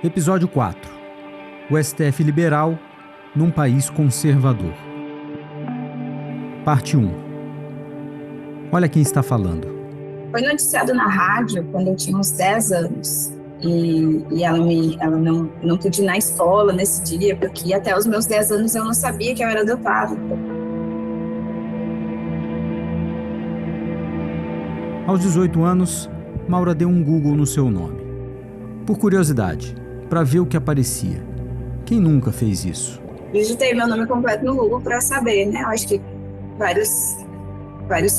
Episódio 4. O STF liberal num país conservador. Parte 1. Olha quem está falando. Foi noticiado na rádio quando eu tinha uns 10 anos. E ela não podia ir na escola nesse dia, porque até os meus 10 anos eu não sabia que eu era adotada. Aos 18 anos, Maura deu um Google no seu nome. Por curiosidade, para ver o que aparecia. Quem nunca fez isso? Digitei meu nome completo no Google para saber, né? Eu acho que vários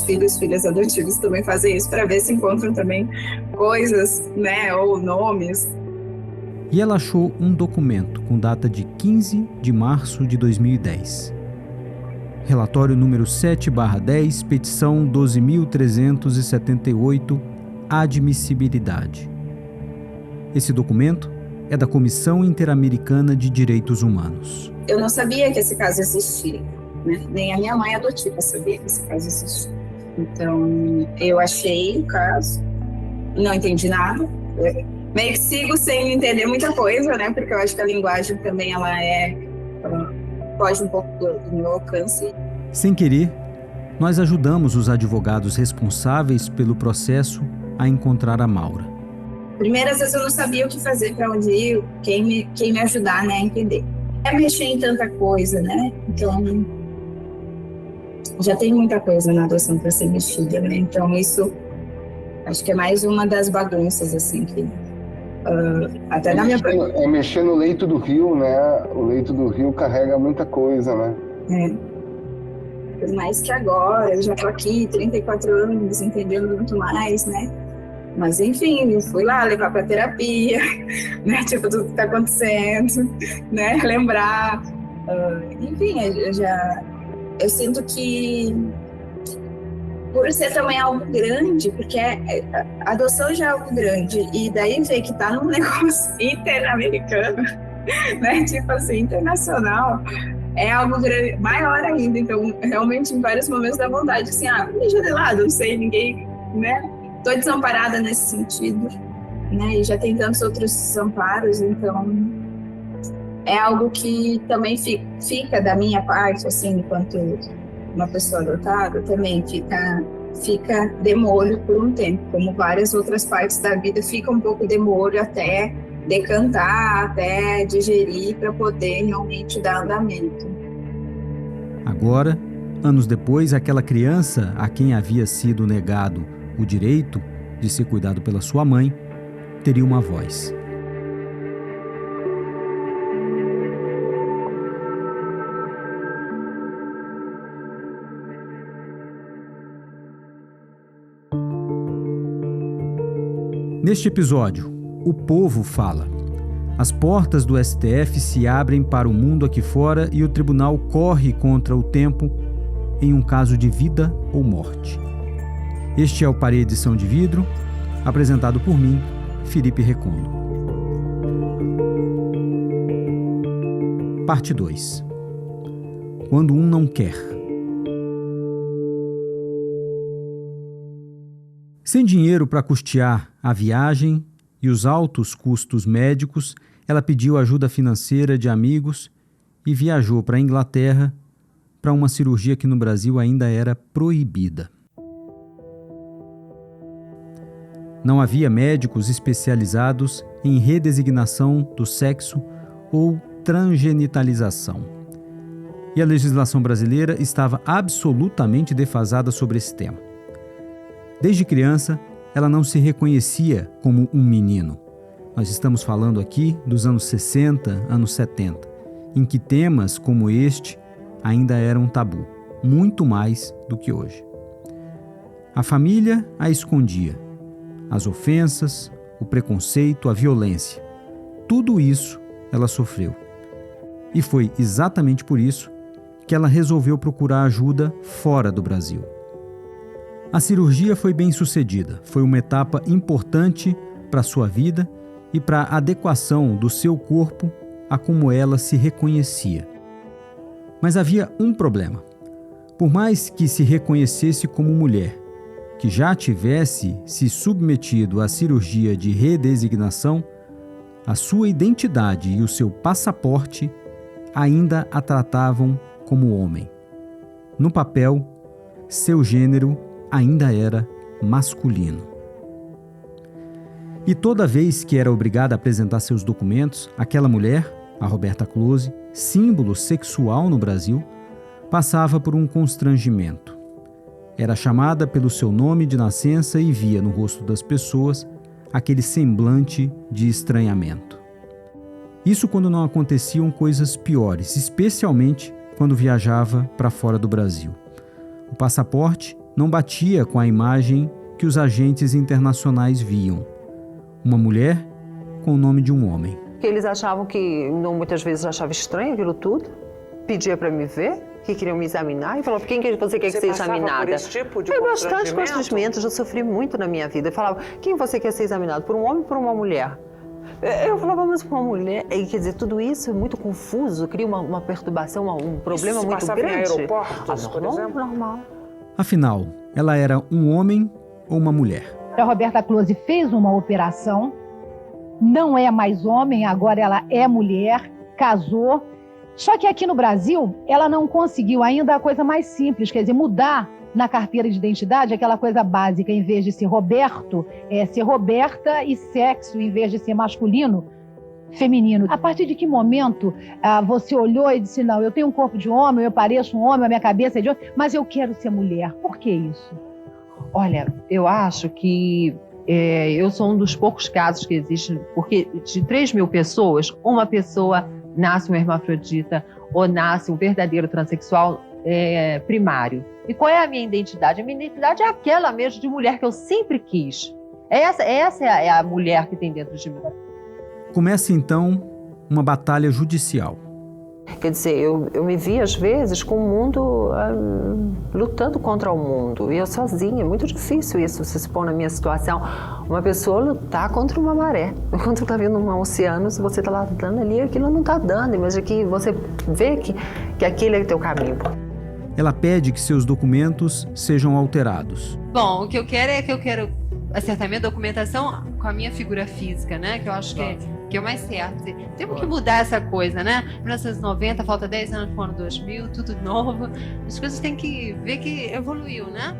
filhas adotivas também fazem isso, para ver se encontram também coisas, né? Ou nomes. E ela achou um documento com data de 15 de março de 2010. Relatório número 7/10, petição 12.378, admissibilidade. Esse documento é da Comissão Interamericana de Direitos Humanos. Eu não sabia que esse caso existia, né? Nem a minha mãe adotiva sabia que esse caso existia. Então, eu achei o caso, não entendi nada. Meio que sigo sem entender muita coisa, né? Porque eu acho que a linguagem também, ela foge um pouco do meu alcance. Sem querer, nós ajudamos os advogados responsáveis pelo processo a encontrar a Maura. Primeiro, às vezes eu não sabia o que fazer, para onde ir, quem me ajudar, né, a entender. É mexer em tanta coisa, né? Então, já tem muita coisa na adoção para ser mexida, né? Então, isso acho que é mais uma das bagunças, assim, que até na minha... É mexer no leito do rio, né? O leito do rio carrega muita coisa, né? Por mais que agora, eu já tô aqui, 34 anos, entendendo muito mais, né? Mas, enfim, eu fui lá levar pra terapia, né? Tipo, tudo que tá acontecendo, né? Lembrar. Enfim, eu sinto que, por ser também algo grande, porque a adoção já é algo grande, e daí ver que tá num negócio interamericano, né? Tipo assim, internacional, é algo grande, maior ainda. Então, realmente, em vários momentos dá vontade, assim, me deixa de lado, não sei, ninguém, né? Tô desamparada nesse sentido, né? E já tem tantos outros desamparos, então é algo que também fica da minha parte, assim, enquanto uma pessoa adotada, também fica de molho por um tempo, como várias outras partes da vida ficam um pouco de molho até decantar, até digerir, para poder realmente dar andamento. Agora, anos depois, aquela criança a quem havia sido negado o direito de ser cuidado pela sua mãe teria uma voz. Neste episódio, o povo fala. As portas do STF se abrem para o mundo aqui fora e o tribunal corre contra o tempo em um caso de vida ou morte. Este é o Parede Edição de Vidro, apresentado por mim, Felipe Recondo. Parte 2. Quando um não quer. Sem dinheiro para custear a viagem e os altos custos médicos, ela pediu ajuda financeira de amigos e viajou para a Inglaterra para uma cirurgia que no Brasil ainda era proibida. Não havia médicos especializados em redesignação do sexo ou transgenitalização. E a legislação brasileira estava absolutamente defasada sobre esse tema. Desde criança, ela não se reconhecia como um menino. Nós estamos falando aqui dos anos 60, anos 70, em que temas como este ainda eram tabu, muito mais do que hoje. A família a escondia. As ofensas, o preconceito, a violência. Tudo isso ela sofreu. E foi exatamente por isso que ela resolveu procurar ajuda fora do Brasil. A cirurgia foi bem sucedida, foi uma etapa importante para a sua vida e para a adequação do seu corpo a como ela se reconhecia. Mas havia um problema. Por mais que se reconhecesse como mulher, que já tivesse se submetido à cirurgia de redesignação, a sua identidade e o seu passaporte ainda a tratavam como homem. No papel, seu gênero ainda era masculino. E toda vez que era obrigada a apresentar seus documentos, aquela mulher, a Roberta Close, símbolo sexual no Brasil, passava por um constrangimento. Era chamada pelo seu nome de nascença e via no rosto das pessoas aquele semblante de estranhamento. Isso quando não aconteciam coisas piores, especialmente quando viajava para fora do Brasil. O passaporte não batia com a imagem que os agentes internacionais viam. Uma mulher com o nome de um homem. Eles achavam que, muitas vezes achava estranho aquilo tudo, pedia para me ver, que queriam me examinar, e falava, por quem que você quer que seja examinada? Por esse tipo de bastante constrangimentos, eu sofri muito na minha vida. Eu falava, quem você quer ser examinado, por um homem ou por uma mulher? Eu falava, mas por uma mulher, e, quer dizer, tudo isso é muito confuso, cria uma perturbação, um problema isso muito grande. Em aeroportos, por exemplo? Normal. Afinal, ela era um homem ou uma mulher? A Roberta Close fez uma operação, não é mais homem, agora ela é mulher, casou. Só que aqui no Brasil, ela não conseguiu ainda a coisa mais simples, quer dizer, mudar na carteira de identidade aquela coisa básica, em vez de ser Roberto, ser Roberta, e sexo, em vez de ser masculino, feminino. A partir de que momento você olhou e disse, não, eu tenho um corpo de homem, eu pareço um homem, a minha cabeça é de homem, mas eu quero ser mulher. Por que isso? Olha, eu acho que eu sou um dos poucos casos que existem, porque de 3.000 pessoas, uma pessoa nasce um hermafrodita ou nasce um verdadeiro transexual primário. E qual é a minha identidade? A minha identidade é aquela mesmo de mulher que eu sempre quis. Essa é a mulher que tem dentro de mim. Começa então uma batalha judicial. Quer dizer, eu me vi às vezes com o mundo lutando contra o mundo, e eu sozinha. É muito difícil isso, você se pôr na minha situação. Uma pessoa lutar contra uma maré. Enquanto está vindo um oceano, se você está lá dando ali, aquilo não está dando, mas aqui você vê que aquele é o teu caminho. Ela pede que seus documentos sejam alterados. Bom, o que eu quero acertar minha documentação com a minha figura física, né? Que eu acho que é o mais certo. Temos que mudar essa coisa, né? 1990, falta 10 anos para o ano 2000, tudo novo. As coisas têm que ver que evoluiu, né?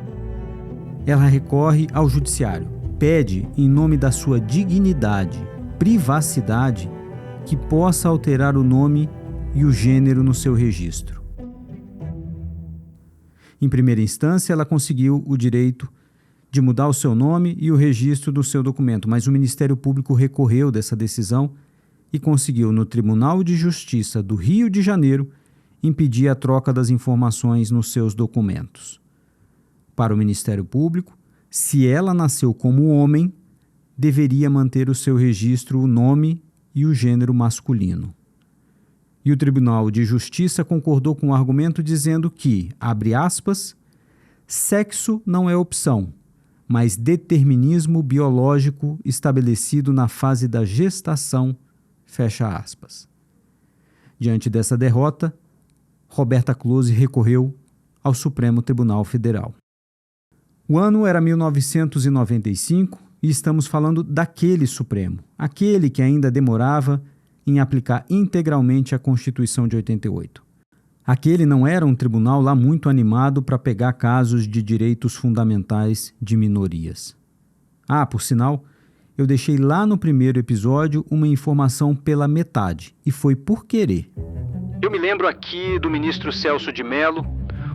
Ela recorre ao judiciário. Pede, em nome da sua dignidade, privacidade, que possa alterar o nome e o gênero no seu registro. Em primeira instância, ela conseguiu o direito de mudar o seu nome e o registro do seu documento, mas o Ministério Público recorreu dessa decisão e conseguiu, no Tribunal de Justiça do Rio de Janeiro, impedir a troca das informações nos seus documentos. Para o Ministério Público, se ela nasceu como homem, deveria manter o seu registro o nome e o gênero masculino. E o Tribunal de Justiça concordou com o argumento dizendo que, abre aspas, sexo não é opção, mas determinismo biológico estabelecido na fase da gestação, fecha aspas. Diante dessa derrota, Roberta Close recorreu ao Supremo Tribunal Federal. O ano era 1995 e estamos falando daquele Supremo, aquele que ainda demorava em aplicar integralmente a Constituição de 88. Aquele não era um tribunal lá muito animado para pegar casos de direitos fundamentais de minorias. Por sinal, eu deixei lá no primeiro episódio uma informação pela metade, e foi por querer. Eu me lembro aqui do ministro Celso de Mello,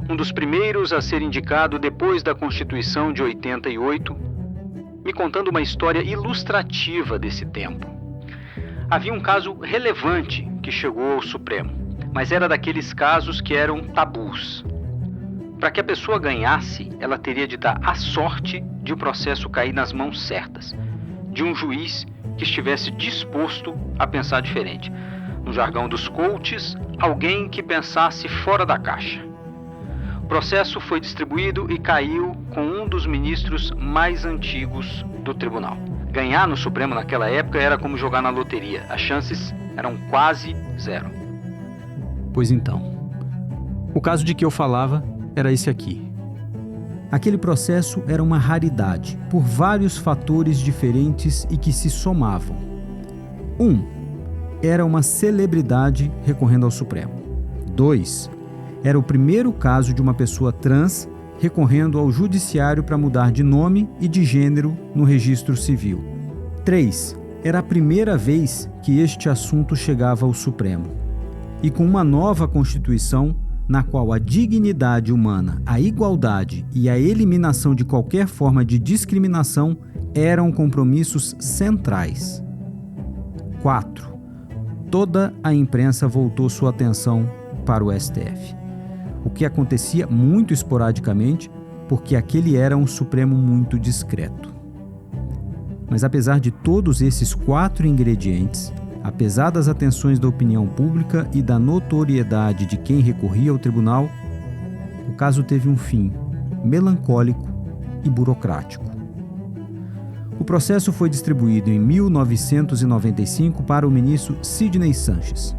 um dos primeiros a ser indicado depois da Constituição de 88, me contando uma história ilustrativa desse tempo. Havia um caso relevante que chegou ao Supremo, mas era daqueles casos que eram tabus. Para que a pessoa ganhasse, ela teria de dar a sorte de o processo cair nas mãos certas, de um juiz que estivesse disposto a pensar diferente. No jargão dos coaches, alguém que pensasse fora da caixa. O processo foi distribuído e caiu com um dos ministros mais antigos do tribunal. Ganhar no Supremo naquela época era como jogar na loteria. As chances eram quase zero. Pois então, o caso de que eu falava era esse aqui. Aquele processo era uma raridade, por vários fatores diferentes e que se somavam. 1. Era uma celebridade recorrendo ao Supremo. 2. Era o primeiro caso de uma pessoa trans recorrendo ao judiciário para mudar de nome e de gênero no registro civil. 3. Era a primeira vez que este assunto chegava ao Supremo. E com uma nova Constituição, na qual a dignidade humana, a igualdade e a eliminação de qualquer forma de discriminação eram compromissos centrais. 4. Toda a imprensa voltou sua atenção para o STF, o que acontecia muito esporadicamente, porque aquele era um Supremo muito discreto. Mas apesar de todos esses 4 ingredientes, apesar das atenções da opinião pública e da notoriedade de quem recorria ao tribunal, o caso teve um fim melancólico e burocrático. O processo foi distribuído em 1995 para o ministro Sidney Sanches,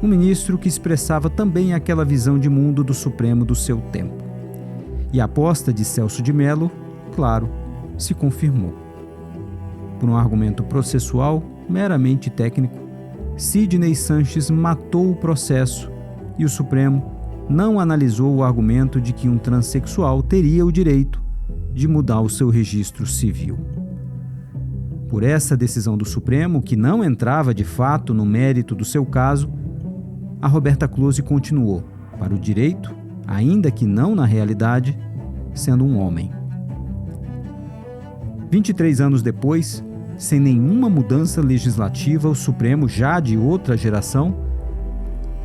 um ministro que expressava também aquela visão de mundo do Supremo do seu tempo. E a aposta de Celso de Mello, claro, se confirmou. Por um argumento processual meramente técnico, Sidney Sanches matou o processo e o Supremo não analisou o argumento de que um transexual teria o direito de mudar o seu registro civil. Por essa decisão do Supremo, que não entrava de fato no mérito do seu caso, a Roberta Close continuou para o direito, ainda que não na realidade, sendo um homem. 23 anos depois, sem nenhuma mudança legislativa, o Supremo, já de outra geração,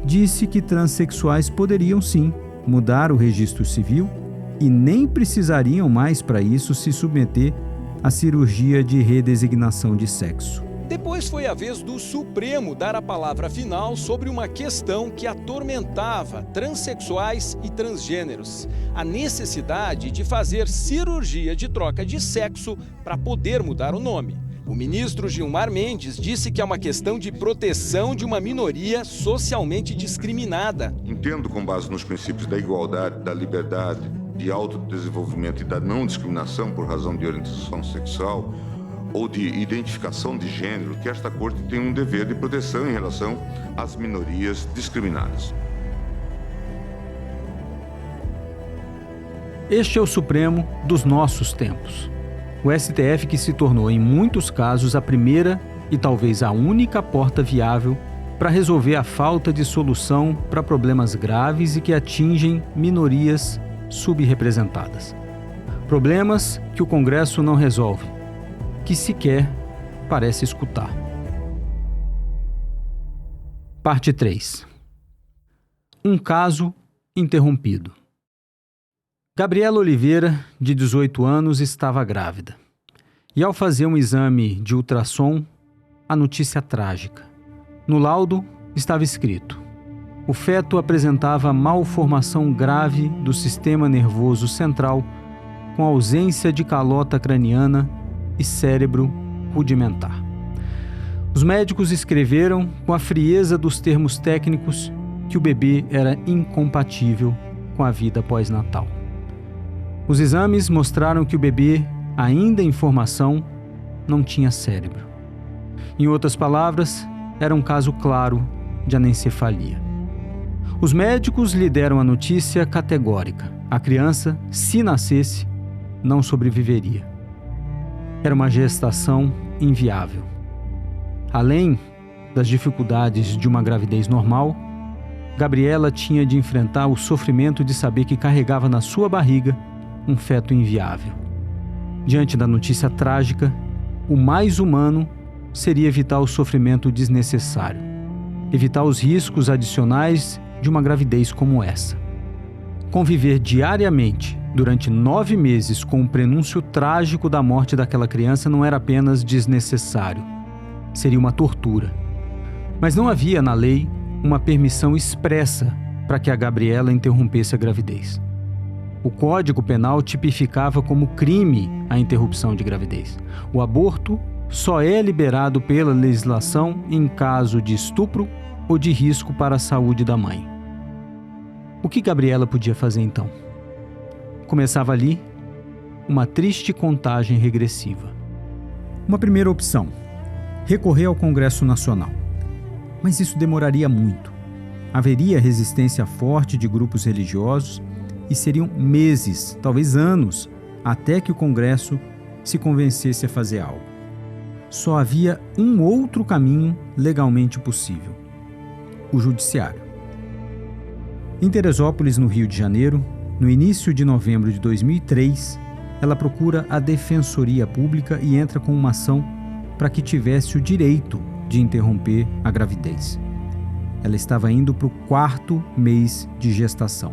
disse que transexuais poderiam sim mudar o registro civil e nem precisariam mais para isso se submeter à cirurgia de redesignação de sexo. Depois foi a vez do Supremo dar a palavra final sobre uma questão que atormentava transexuais e transgêneros: a necessidade de fazer cirurgia de troca de sexo para poder mudar o nome. O ministro Gilmar Mendes disse que é uma questão de proteção de uma minoria socialmente discriminada. Entendo, com base nos princípios da igualdade, da liberdade, de autodesenvolvimento e da não discriminação por razão de orientação sexual ou de identificação de gênero, que esta Corte tem um dever de proteção em relação às minorias discriminadas. Este é o Supremo dos nossos tempos. O STF que se tornou, em muitos casos, a primeira e talvez a única porta viável para resolver a falta de solução para problemas graves e que atingem minorias subrepresentadas. Problemas que o Congresso não resolve, que sequer parece escutar. Parte 3. Um caso interrompido. Gabriela Oliveira, de 18 anos, estava grávida. E ao fazer um exame de ultrassom, a notícia trágica. No laudo estava escrito: o feto apresentava malformação grave do sistema nervoso central, com ausência de calota craniana e cérebro rudimentar. Os médicos escreveram, com a frieza dos termos técnicos, que o bebê era incompatível com a vida pós-natal. Os exames mostraram que o bebê, ainda em formação, não tinha cérebro. Em outras palavras, era um caso claro de anencefalia. Os médicos lhe deram a notícia categórica: a criança, se nascesse, não sobreviveria. Era uma gestação inviável. Além das dificuldades de uma gravidez normal, Gabriela tinha de enfrentar o sofrimento de saber que carregava na sua barriga um feto inviável. Diante da notícia trágica, o mais humano seria evitar o sofrimento desnecessário, evitar os riscos adicionais de uma gravidez como essa. Conviver diariamente durante 9 meses com o prenúncio trágico da morte daquela criança não era apenas desnecessário, seria uma tortura. Mas não havia na lei uma permissão expressa para que a Gabriela interrompesse a gravidez. O Código Penal tipificava como crime a interrupção de gravidez. O aborto só é liberado pela legislação em caso de estupro ou de risco para a saúde da mãe. O que Gabriela podia fazer então? Começava ali uma triste contagem regressiva. Uma primeira opção: recorrer ao Congresso Nacional. Mas isso demoraria muito. Haveria resistência forte de grupos religiosos e seriam meses, talvez anos, até que o Congresso se convencesse a fazer algo. Só havia um outro caminho legalmente possível: o Judiciário. Em Teresópolis, no Rio de Janeiro, no início de novembro de 2003, ela procura a Defensoria Pública e entra com uma ação para que tivesse o direito de interromper a gravidez. Ela estava indo para o 4º mês de gestação.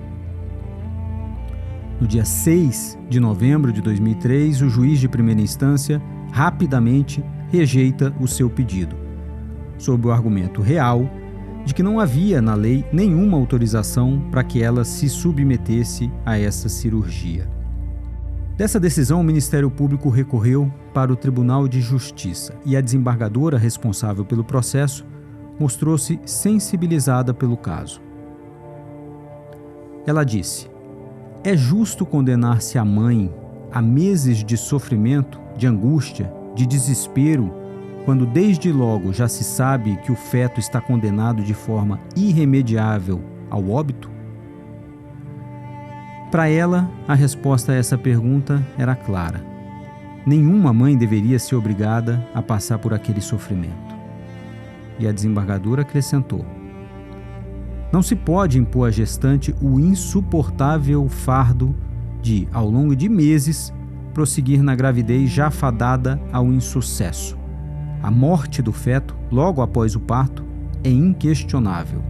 No dia 6 de novembro de 2003, o juiz de primeira instância rapidamente rejeita o seu pedido, sob o argumento real de que não havia na lei nenhuma autorização para que ela se submetesse a essa cirurgia. Dessa decisão, o Ministério Público recorreu para o Tribunal de Justiça e a desembargadora responsável pelo processo mostrou-se sensibilizada pelo caso. Ela disse: é justo condenar-se a mãe a meses de sofrimento, de angústia, de desespero, quando desde logo já se sabe que o feto está condenado de forma irremediável ao óbito? Para ela, a resposta a essa pergunta era clara. Nenhuma mãe deveria ser obrigada a passar por aquele sofrimento. E a desembargadora acrescentou: não se pode impor à gestante o insuportável fardo de, ao longo de meses, prosseguir na gravidez já fadada ao insucesso. A morte do feto, logo após o parto, é inquestionável.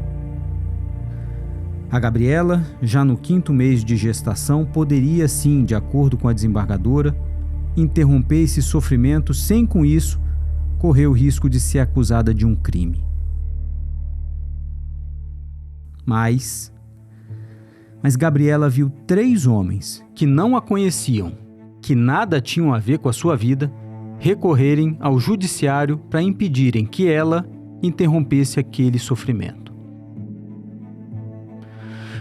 A Gabriela, já no 5º mês de gestação, poderia sim, de acordo com a desembargadora, interromper esse sofrimento sem, com isso, correr o risco de ser acusada de um crime. Mas Gabriela viu 3 homens que não a conheciam, que nada tinham a ver com a sua vida, recorrerem ao judiciário para impedirem que ela interrompesse aquele sofrimento.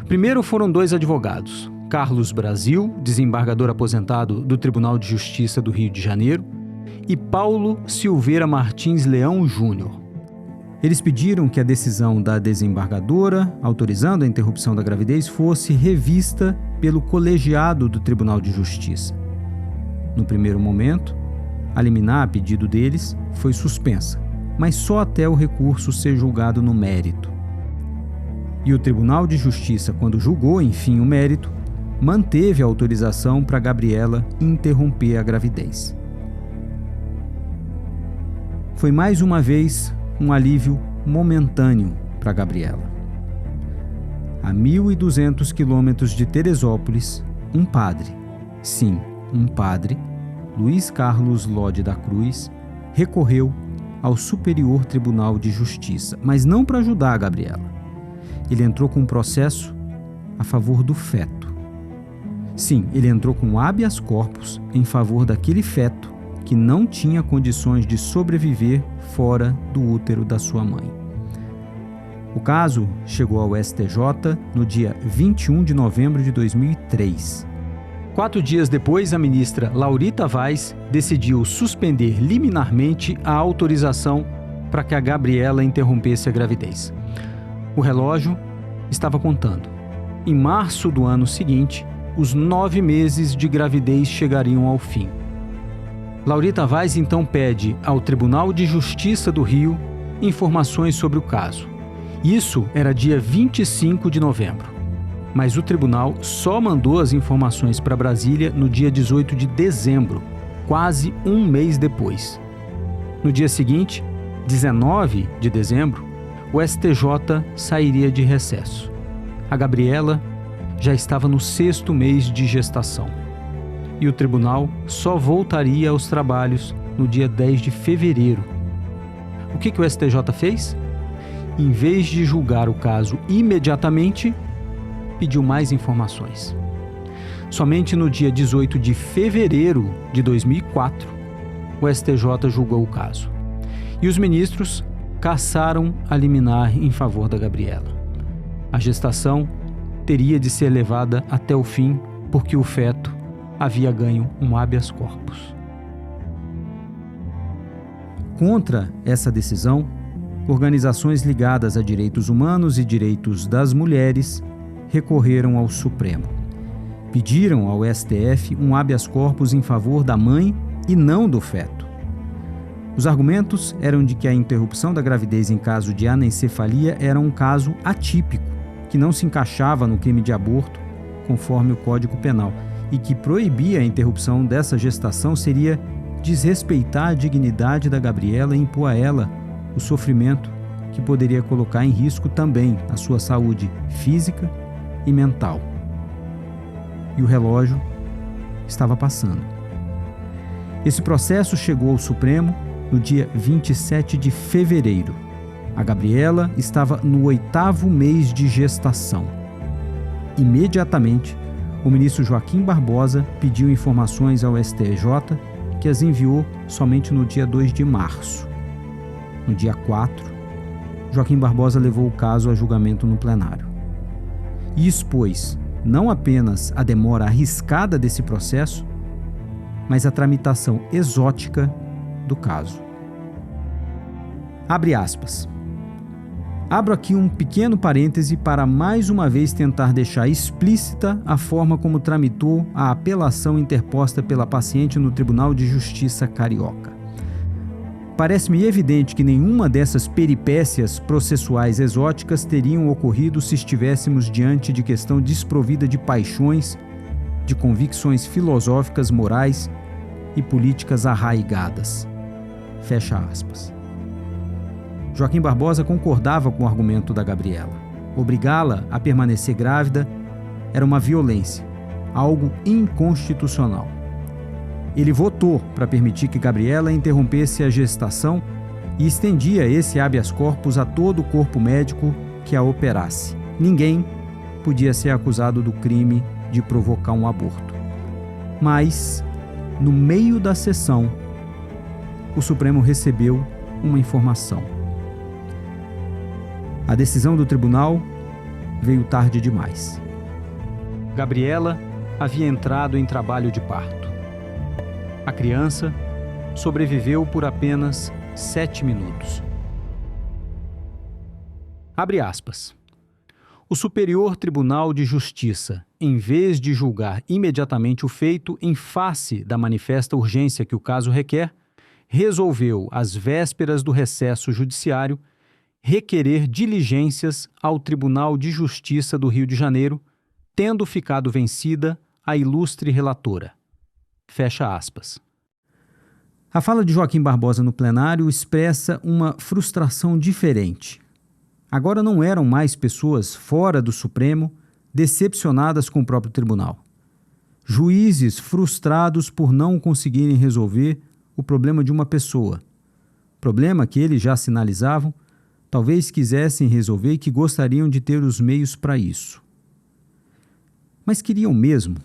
Primeiro foram 2 advogados, Carlos Brasil, desembargador aposentado do Tribunal de Justiça do Rio de Janeiro, e Paulo Silveira Martins Leão Júnior. Eles pediram que a decisão da desembargadora, autorizando a interrupção da gravidez, fosse revista pelo colegiado do Tribunal de Justiça. No primeiro momento, a liminar a pedido deles foi suspensa, mas só até o recurso ser julgado no mérito. E o Tribunal de Justiça, quando julgou, enfim, o mérito, manteve a autorização para Gabriela interromper a gravidez. Foi mais uma vez um alívio momentâneo para Gabriela. A 1.200 quilômetros de Teresópolis, um padre, sim, um padre, Luiz Carlos Lode da Cruz, recorreu ao Superior Tribunal de Justiça, mas não para ajudar a Gabriela. Ele entrou com um processo a favor do feto. Sim, ele entrou com habeas corpus em favor daquele feto que não tinha condições de sobreviver fora do útero da sua mãe. O caso chegou ao STJ no dia 21 de novembro de 2003. 4 dias depois, a ministra Laurita Vaz decidiu suspender liminarmente a autorização para que a Gabriela interrompesse a gravidez. O relógio estava contando. Em março do ano seguinte, os 9 meses de gravidez chegariam ao fim. Laurita Vaz então pede ao Tribunal de Justiça do Rio informações sobre o caso. Isso era dia 25 de novembro. Mas o tribunal só mandou as informações para Brasília no dia 18 de dezembro, quase um mês depois. No dia seguinte, 19 de dezembro, o STJ sairia de recesso. A Gabriela já estava no 6º mês de gestação. E o tribunal só voltaria aos trabalhos no dia 10 de fevereiro. O que o STJ fez? Em vez de julgar o caso imediatamente, pediu mais informações. Somente no dia 18 de fevereiro de 2004, o STJ julgou o caso. E os ministros cassaram a liminar em favor da Gabriela. A gestação teria de ser levada até o fim, porque o feto havia ganho um habeas corpus. Contra essa decisão, organizações ligadas a direitos humanos e direitos das mulheres recorreram ao Supremo. Pediram ao STF um habeas corpus em favor da mãe e não do feto. Os argumentos eram de que a interrupção da gravidez em caso de anencefalia era um caso atípico, que não se encaixava no crime de aborto, conforme o Código Penal, e que proibir a interrupção dessa gestação seria desrespeitar a dignidade da Gabriela e impor a ela o sofrimento que poderia colocar em risco também a sua saúde física e mental. E o relógio estava passando. Esse processo chegou ao Supremo no dia 27 de fevereiro. A Gabriela estava no 8º mês de gestação. Imediatamente, o ministro Joaquim Barbosa pediu informações ao STJ, que as enviou somente no dia 2 de março. No dia 4, Joaquim Barbosa levou o caso a julgamento no plenário e expôs não apenas a demora arriscada desse processo, mas a tramitação exótica do caso. Abre aspas. Abro aqui um pequeno parêntese para mais uma vez tentar deixar explícita a forma como tramitou a apelação interposta pela paciente no Tribunal de Justiça Carioca. Parece-me evidente que nenhuma dessas peripécias processuais exóticas teriam ocorrido se estivéssemos diante de questão desprovida de paixões, de convicções filosóficas, morais e políticas arraigadas. Fecha aspas. Joaquim Barbosa concordava com o argumento da Gabriela. Obrigá-la a permanecer grávida era uma violência, algo inconstitucional. Ele votou para permitir que Gabriela interrompesse a gestação e estendia esse habeas corpus a todo o corpo médico que a operasse. Ninguém podia ser acusado do crime de provocar um aborto. Mas, no meio da sessão, o Supremo recebeu uma informação. A decisão do tribunal veio tarde demais. Gabriela havia entrado em trabalho de parto. A criança sobreviveu por apenas 7 minutos. Abre aspas. O Superior Tribunal de Justiça, em vez de julgar imediatamente o feito em face da manifesta urgência que o caso requer, resolveu, às vésperas do recesso judiciário, requerer diligências ao Tribunal de Justiça do Rio de Janeiro, tendo ficado vencida a ilustre relatora. Fecha aspas. A fala de Joaquim Barbosa no plenário expressa uma frustração diferente. Agora não eram mais pessoas fora do Supremo decepcionadas com o próprio tribunal. Juízes frustrados por não conseguirem resolver o problema de uma pessoa. Problema que eles já sinalizavam, talvez quisessem resolver e que gostariam de ter os meios para isso. Mas queriam mesmo?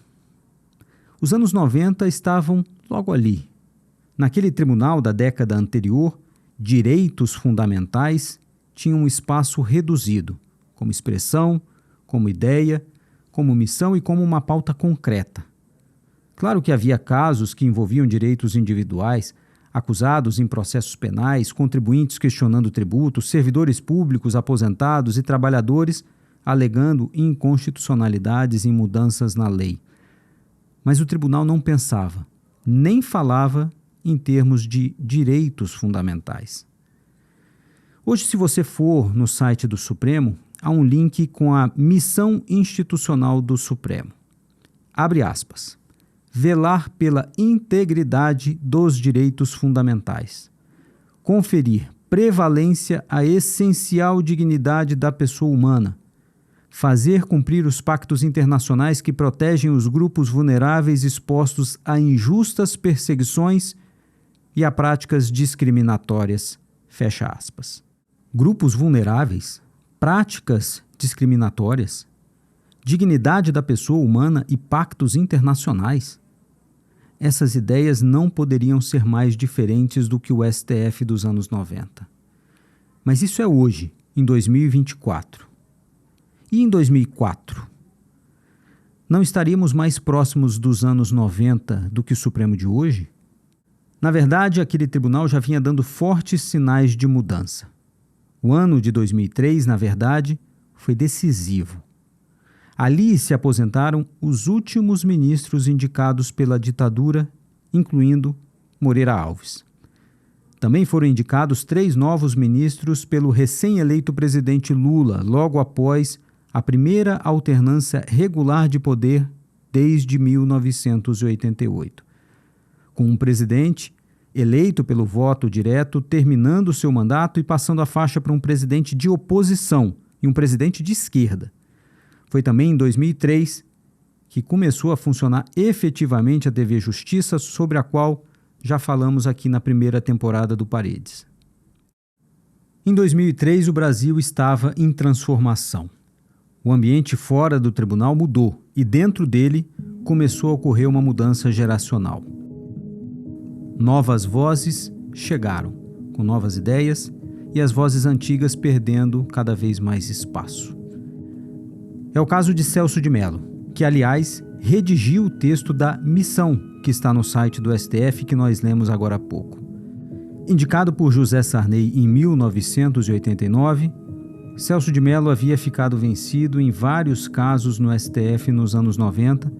Os anos 90 estavam logo ali. Naquele tribunal da década anterior, direitos fundamentais tinham um espaço reduzido, como expressão, como ideia, como missão e como uma pauta concreta. Claro que havia casos que envolviam direitos individuais, acusados em processos penais, contribuintes questionando tributos, servidores públicos, aposentados e trabalhadores alegando inconstitucionalidades em mudanças na lei. Mas o tribunal não pensava, nem falava em termos de direitos fundamentais. Hoje, se você for no site do Supremo, há um link com a missão institucional do Supremo. Abre aspas. Velar pela integridade dos direitos fundamentais. Conferir prevalência à essencial dignidade da pessoa humana. Fazer cumprir os pactos internacionais que protegem os grupos vulneráveis expostos a injustas perseguições e a práticas discriminatórias. Fecha aspas. Grupos vulneráveis, práticas discriminatórias, dignidade da pessoa humana e pactos internacionais. Essas ideias não poderiam ser mais diferentes do que o STF dos anos 90. Mas isso é hoje, em 2024. E em 2004? Não estaríamos mais próximos dos anos 90 do que o Supremo de hoje? Na verdade, aquele tribunal já vinha dando fortes sinais de mudança. O ano de 2003, na verdade, foi decisivo. Ali se aposentaram os últimos ministros indicados pela ditadura, incluindo Moreira Alves. Também foram indicados 3 novos ministros pelo recém-eleito presidente Lula, logo após a primeira alternância regular de poder desde 1988. Com um presidente eleito pelo voto direto, terminando seu mandato e passando a faixa para um presidente de oposição e um presidente de esquerda. Foi também em 2003 que começou a funcionar efetivamente a TV Justiça, sobre a qual já falamos aqui na primeira temporada do Paredes. Em 2003, o Brasil estava em transformação. O ambiente fora do tribunal mudou e dentro dele começou a ocorrer uma mudança geracional. Novas vozes chegaram, com novas ideias, e as vozes antigas perdendo cada vez mais espaço. É o caso de Celso de Mello, que, aliás, redigiu o texto da missão que está no site do STF, que nós lemos agora há pouco. Indicado por José Sarney em 1989, Celso de Mello havia ficado vencido em vários casos no STF nos anos 90,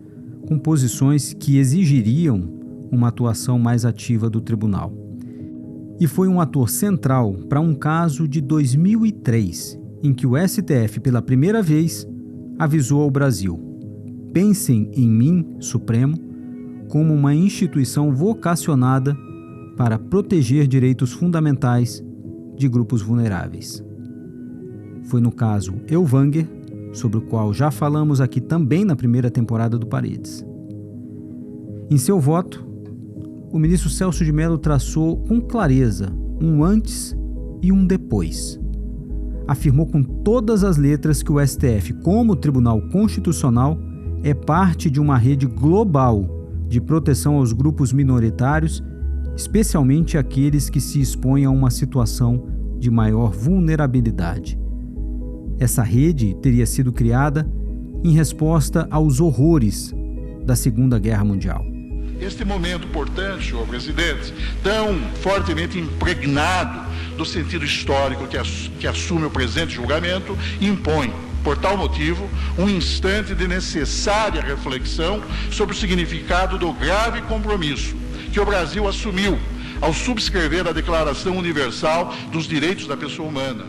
com posições que exigiriam uma atuação mais ativa do tribunal. E foi um ator central para um caso de 2003, em que o STF, pela primeira vez, avisou ao Brasil: pensem em mim, Supremo, como uma instituição vocacionada para proteger direitos fundamentais de grupos vulneráveis. Foi no caso Elvanger, sobre o qual já falamos aqui também na primeira temporada do Paredes. Em seu voto, o ministro Celso de Mello traçou com clareza um antes e um depois. Afirmou com todas as letras que o STF, como Tribunal Constitucional, é parte de uma rede global de proteção aos grupos minoritários, especialmente aqueles que se expõem a uma situação de maior vulnerabilidade. Essa rede teria sido criada em resposta aos horrores da Segunda Guerra Mundial. Este momento, portanto, senhor presidente, tão fortemente impregnado do sentido histórico que assume o presente julgamento, impõe, por tal motivo, um instante de necessária reflexão sobre o significado do grave compromisso que o Brasil assumiu ao subscrever a Declaração Universal dos Direitos da Pessoa Humana.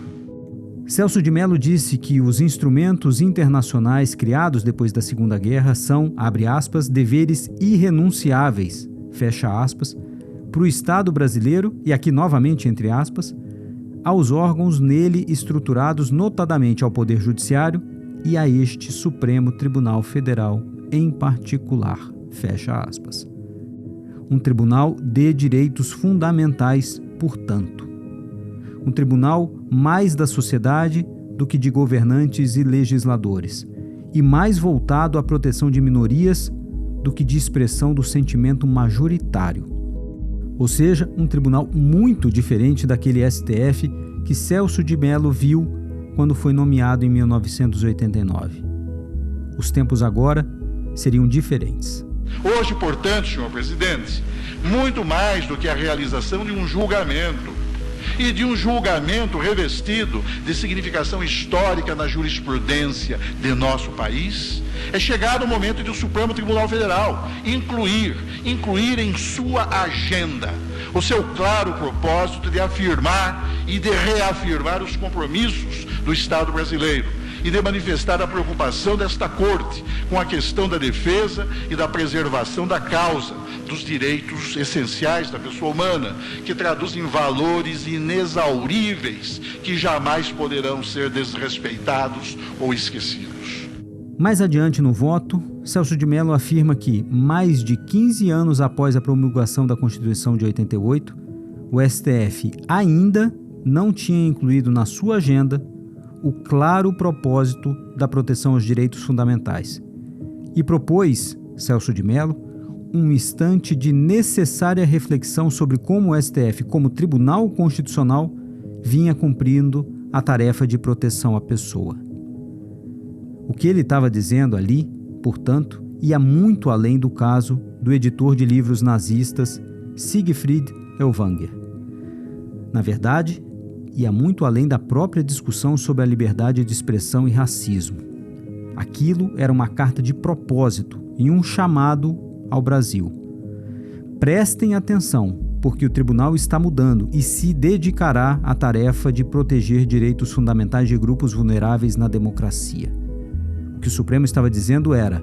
Celso de Mello disse que os instrumentos internacionais criados depois da Segunda Guerra são, abre aspas, deveres irrenunciáveis, fecha aspas, para o Estado brasileiro, e aqui novamente entre aspas, aos órgãos nele estruturados, notadamente ao Poder Judiciário e a este Supremo Tribunal Federal em particular, fecha aspas. Um tribunal de direitos fundamentais, portanto. Um tribunal mais da sociedade do que de governantes e legisladores, e mais voltado à proteção de minorias do que de expressão do sentimento majoritário. Ou seja, um tribunal muito diferente daquele STF que Celso de Mello viu quando foi nomeado em 1989. Os tempos agora seriam diferentes. Hoje, portanto, senhor presidente, muito mais do que a realização de um julgamento, e de um julgamento revestido de significação histórica na jurisprudência de nosso país, é chegado o momento de o Supremo Tribunal Federal incluir em sua agenda o seu claro propósito de afirmar e de reafirmar os compromissos do Estado brasileiro e de manifestar a preocupação desta Corte com a questão da defesa e da preservação da causa dos direitos essenciais da pessoa humana, que traduzem valores inexauríveis que jamais poderão ser desrespeitados ou esquecidos. Mais adiante no voto, Celso de Mello afirma que, mais de 15 anos após a promulgação da Constituição de 88, o STF ainda não tinha incluído na sua agenda o claro propósito da proteção aos direitos fundamentais e propôs, Celso de Mello, um instante de necessária reflexão sobre como o STF, como Tribunal Constitucional, vinha cumprindo a tarefa de proteção à pessoa. O que ele estava dizendo ali, portanto, ia muito além do caso do editor de livros nazistas Siegfried Ellwanger. Na verdade, ia muito além da própria discussão sobre a liberdade de expressão e racismo. Aquilo era uma carta de propósito e um chamado ao Brasil. Prestem atenção, porque o tribunal está mudando e se dedicará à tarefa de proteger direitos fundamentais de grupos vulneráveis na democracia. O que o Supremo estava dizendo era: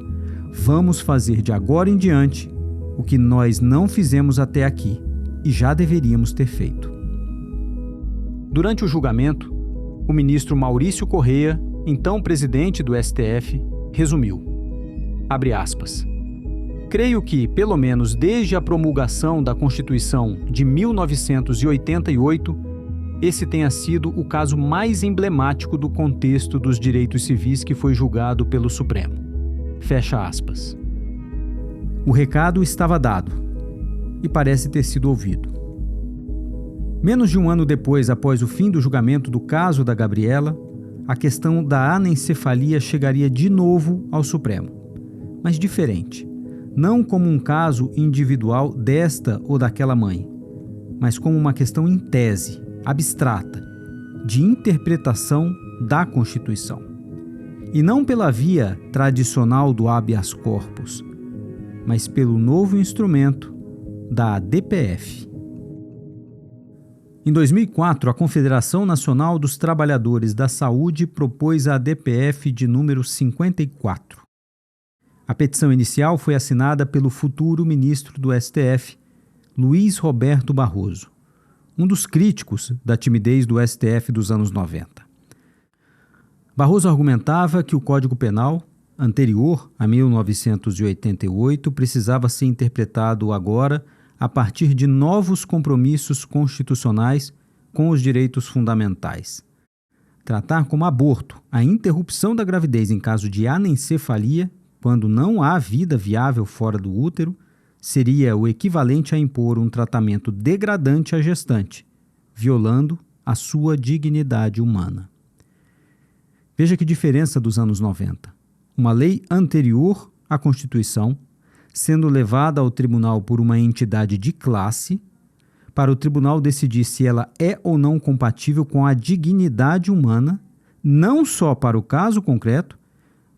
vamos fazer de agora em diante o que nós não fizemos até aqui e já deveríamos ter feito. Durante o julgamento, o ministro Maurício Correia, então presidente do STF, resumiu, abre aspas, creio que, pelo menos desde a promulgação da Constituição de 1988, esse tenha sido o caso mais emblemático do contexto dos direitos civis que foi julgado pelo Supremo. Fecha aspas. O recado estava dado e parece ter sido ouvido. Menos de um ano depois, após o fim do julgamento do caso da Gabriela, a questão da anencefalia chegaria de novo ao Supremo, mas diferente. Não como um caso individual desta ou daquela mãe, mas como uma questão em tese, abstrata, de interpretação da Constituição. E não pela via tradicional do habeas corpus, mas pelo novo instrumento da DPF. Em 2004, a Confederação Nacional dos Trabalhadores da Saúde propôs a DPF de número 54. A petição inicial foi assinada pelo futuro ministro do STF, Luiz Roberto Barroso, um dos críticos da timidez do STF dos anos 90. Barroso argumentava que o Código Penal, anterior a 1988, precisava ser interpretado agora a partir de novos compromissos constitucionais com os direitos fundamentais. Tratar como aborto a interrupção da gravidez em caso de anencefalia, quando não há vida viável fora do útero, seria o equivalente a impor um tratamento degradante à gestante, violando a sua dignidade humana. Veja que diferença dos anos 90. Uma lei anterior à Constituição, sendo levada ao tribunal por uma entidade de classe, para o tribunal decidir se ela é ou não compatível com a dignidade humana, não só para o caso concreto,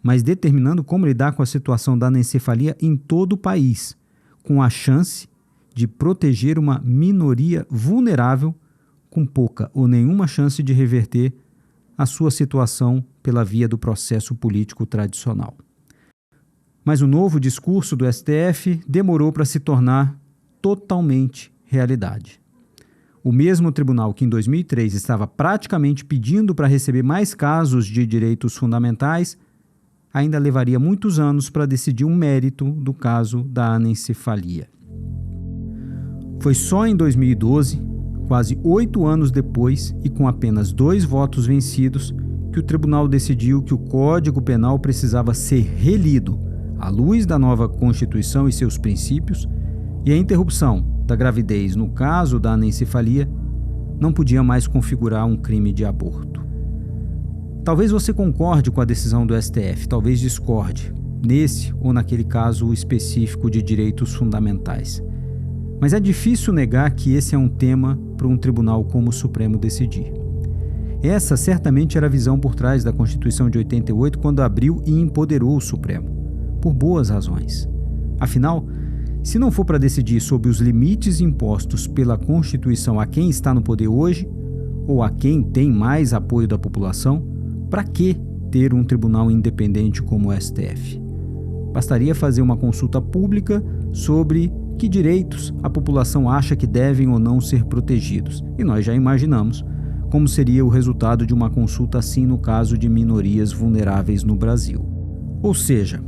mas determinando como lidar com a situação da anencefalia em todo o país, com a chance de proteger uma minoria vulnerável com pouca ou nenhuma chance de reverter a sua situação pela via do processo político tradicional. Mas o novo discurso do STF demorou para se tornar totalmente realidade. O mesmo tribunal que em 2003 estava praticamente pedindo para receber mais casos de direitos fundamentais, ainda levaria muitos anos para decidir o mérito do caso da anencefalia. Foi só em 2012, quase 8 anos depois e com apenas 2 votos vencidos, que o tribunal decidiu que o Código Penal precisava ser relido à luz da nova Constituição e seus princípios, e a interrupção da gravidez no caso da anencefalia não podia mais configurar um crime de aborto. Talvez você concorde com a decisão do STF, talvez discorde, nesse ou naquele caso específico de direitos fundamentais. Mas é difícil negar que esse é um tema para um tribunal como o Supremo decidir. Essa certamente era a visão por trás da Constituição de 88 quando abriu e empoderou o Supremo, por boas razões. Afinal, se não for para decidir sobre os limites impostos pela Constituição a quem está no poder hoje, ou a quem tem mais apoio da população, para que ter um tribunal independente como o STF? Bastaria fazer uma consulta pública sobre que direitos a população acha que devem ou não ser protegidos. E nós já imaginamos como seria o resultado de uma consulta assim no caso de minorias vulneráveis no Brasil. Ou seja,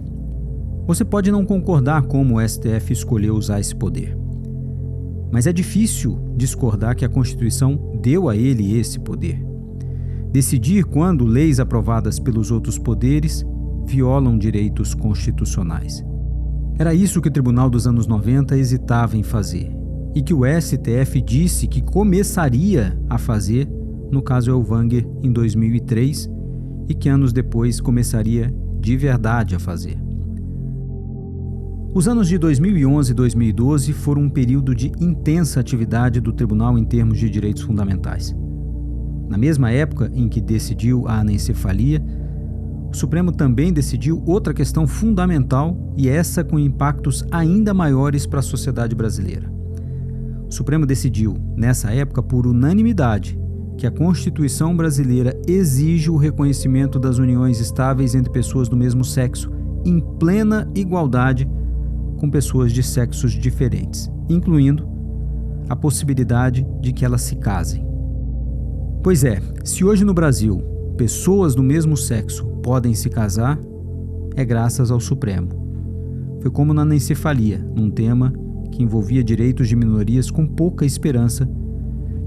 você pode não concordar como o STF escolheu usar esse poder. Mas é difícil discordar que a Constituição deu a ele esse poder. Decidir quando leis aprovadas pelos outros poderes violam direitos constitucionais. Era isso que o Tribunal dos anos 90 hesitava em fazer, e que o STF disse que começaria a fazer no caso Ellwanger em 2003 e que anos depois começaria de verdade a fazer. Os anos de 2011 e 2012 foram um período de intensa atividade do Tribunal em termos de direitos fundamentais. Na mesma época em que decidiu a anencefalia, o Supremo também decidiu outra questão fundamental e essa com impactos ainda maiores para a sociedade brasileira. O Supremo decidiu, nessa época, por unanimidade, que a Constituição brasileira exige o reconhecimento das uniões estáveis entre pessoas do mesmo sexo, em plena igualdade com pessoas de sexos diferentes, incluindo a possibilidade de que elas se casem. Pois é, se hoje no Brasil pessoas do mesmo sexo podem se casar, é graças ao Supremo. Foi como na anencefalia, num tema que envolvia direitos de minorias com pouca esperança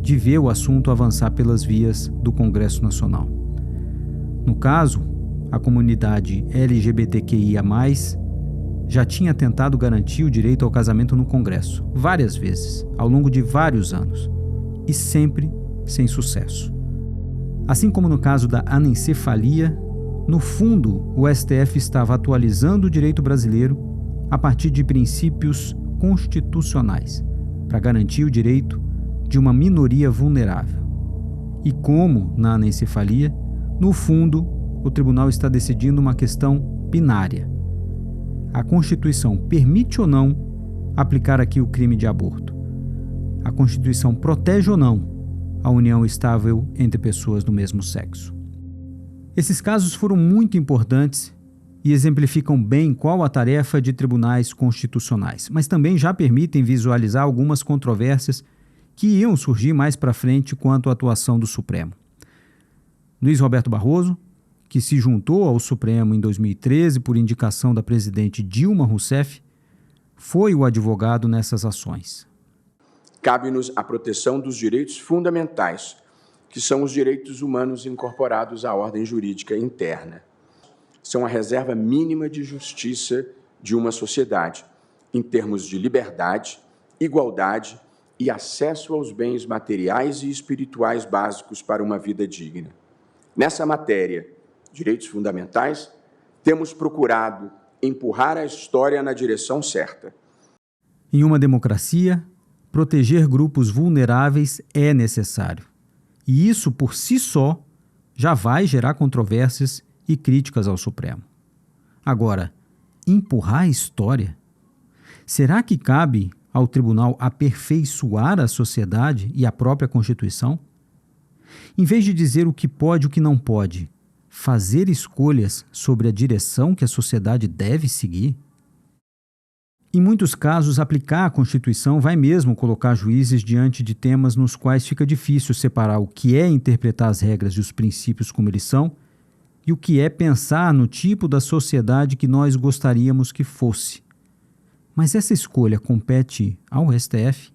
de ver o assunto avançar pelas vias do Congresso Nacional. No caso, a comunidade LGBTQIA+, já tinha tentado garantir o direito ao casamento no Congresso, várias vezes, ao longo de vários anos, e sempre sem sucesso. Assim como no caso da anencefalia, no fundo, o STF estava atualizando o direito brasileiro a partir de princípios constitucionais, para garantir o direito de uma minoria vulnerável. E como na anencefalia, no fundo, o tribunal está decidindo uma questão binária. A Constituição permite ou não aplicar aqui o crime de aborto? A Constituição protege ou não a união estável entre pessoas do mesmo sexo? Esses casos foram muito importantes e exemplificam bem qual a tarefa de tribunais constitucionais, mas também já permitem visualizar algumas controvérsias que iam surgir mais para frente quanto à atuação do Supremo. Luiz Roberto Barroso, que se juntou ao Supremo em 2013 por indicação da presidente Dilma Rousseff, foi o advogado nessas ações. Cabe-nos a proteção dos direitos fundamentais, que são os direitos humanos incorporados à ordem jurídica interna. São a reserva mínima de justiça de uma sociedade, em termos de liberdade, igualdade e acesso aos bens materiais e espirituais básicos para uma vida digna. Nessa matéria, direitos fundamentais, temos procurado empurrar a história na direção certa. Em uma democracia, proteger grupos vulneráveis é necessário. E isso, por si só, já vai gerar controvérsias e críticas ao Supremo. Agora, empurrar a história? Será que cabe ao tribunal aperfeiçoar a sociedade e a própria Constituição? Em vez de dizer o que pode e o que não pode, fazer escolhas sobre a direção que a sociedade deve seguir? Em muitos casos, aplicar a Constituição vai mesmo colocar juízes diante de temas nos quais fica difícil separar o que é interpretar as regras e os princípios como eles são e o que é pensar no tipo da sociedade que nós gostaríamos que fosse. Mas essa escolha compete ao STF?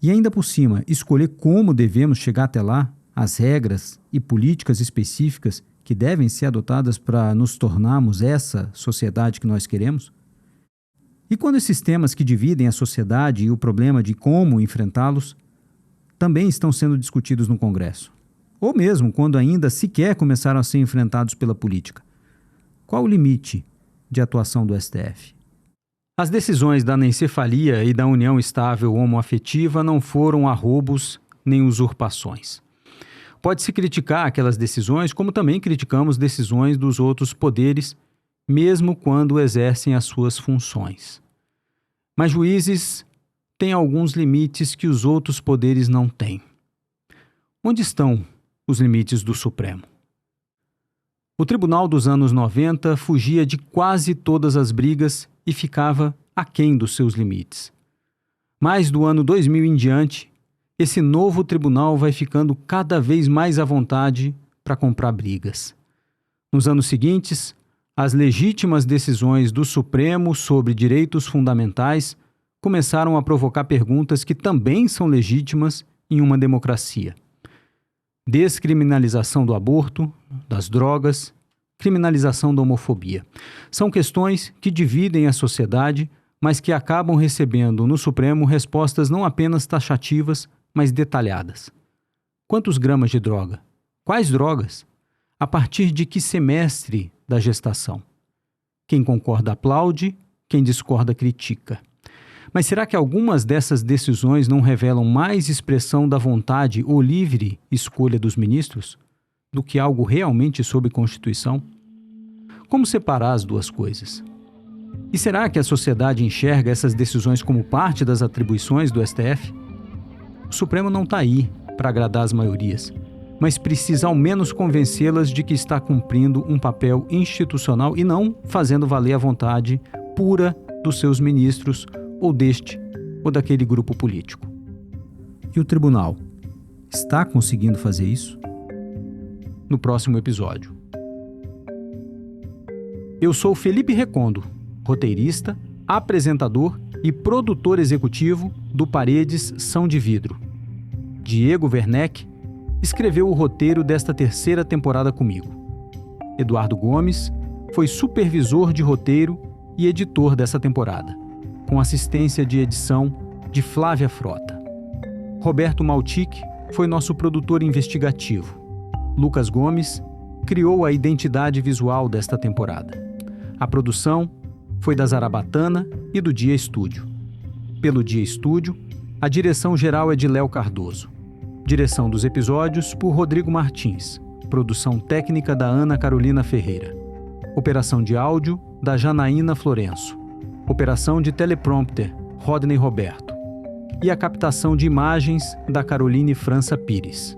E ainda por cima, escolher como devemos chegar até lá, as regras e políticas específicas que devem ser adotadas para nos tornarmos essa sociedade que nós queremos? E quando esses temas que dividem a sociedade e o problema de como enfrentá-los também estão sendo discutidos no Congresso? Ou mesmo quando ainda sequer começaram a ser enfrentados pela política? Qual o limite de atuação do STF? As decisões da anencefalia e da união estável homoafetiva não foram arroubos nem usurpações. Pode-se criticar aquelas decisões, como também criticamos decisões dos outros poderes, mesmo quando exercem as suas funções. Mas juízes têm alguns limites que os outros poderes não têm. Onde estão os limites do Supremo? O Tribunal dos anos 90 fugia de quase todas as brigas e ficava aquém dos seus limites. Mas do ano 2000 em diante, esse novo tribunal vai ficando cada vez mais à vontade para comprar brigas. Nos anos seguintes, as legítimas decisões do Supremo sobre direitos fundamentais começaram a provocar perguntas que também são legítimas em uma democracia. Descriminalização do aborto, das drogas, criminalização da homofobia. São questões que dividem a sociedade, mas que acabam recebendo no Supremo respostas não apenas taxativas, mas detalhadas. Quantos gramas de droga? Quais drogas? A partir de que semestre da gestação? Quem concorda aplaude, quem discorda critica. Mas será que algumas dessas decisões não revelam mais expressão da vontade ou livre escolha dos ministros do que algo realmente sob Constituição? Como separar as duas coisas? E será que a sociedade enxerga essas decisões como parte das atribuições do STF? O Supremo não está aí para agradar as maiorias, mas precisa ao menos convencê-las de que está cumprindo um papel institucional e não fazendo valer a vontade pura dos seus ministros ou deste ou daquele grupo político. E o tribunal está conseguindo fazer isso? No próximo episódio. Eu sou Felipe Recondo, roteirista, apresentador e produtor executivo do Paredes São de Vidro. Diego Werneck escreveu o roteiro desta terceira temporada comigo. Eduardo Gomes foi supervisor de roteiro e editor dessa temporada, com assistência de edição de Flávia Frota. Roberto Maltic foi nosso produtor investigativo. Lucas Gomes criou a identidade visual desta temporada. A produção foi da Zarabatana e do Dia Estúdio. Pelo Dia Estúdio, a direção geral é de Léo Cardoso. Direção dos episódios por Rodrigo Martins. Produção técnica da Ana Carolina Ferreira. Operação de áudio da Janaína Florenço. Operação de teleprompter, Rodney Roberto. E a captação de imagens da Caroline França Pires.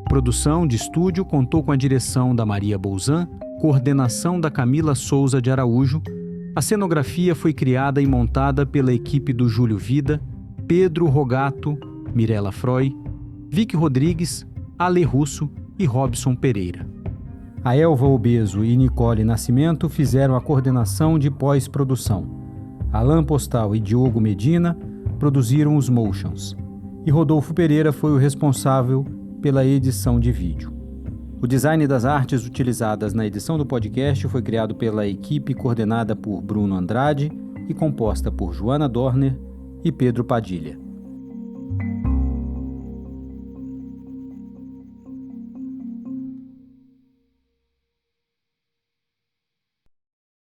Produção de estúdio contou com a direção da Maria Bolzan, coordenação da Camila Souza de Araújo. A cenografia foi criada e montada pela equipe do Júlio Vida, Pedro Rogato, Mirella Froy, Vicky Rodrigues, Ale Russo e Robson Pereira. A Elva Obeso e Nicole Nascimento fizeram a coordenação de pós-produção. Alain Postal e Diogo Medina produziram os motions. E Rodolfo Pereira foi o responsável pela edição de vídeo. O design das artes utilizadas na edição do podcast foi criado pela equipe coordenada por Bruno Andrade e composta por Joana Dorner e Pedro Padilha.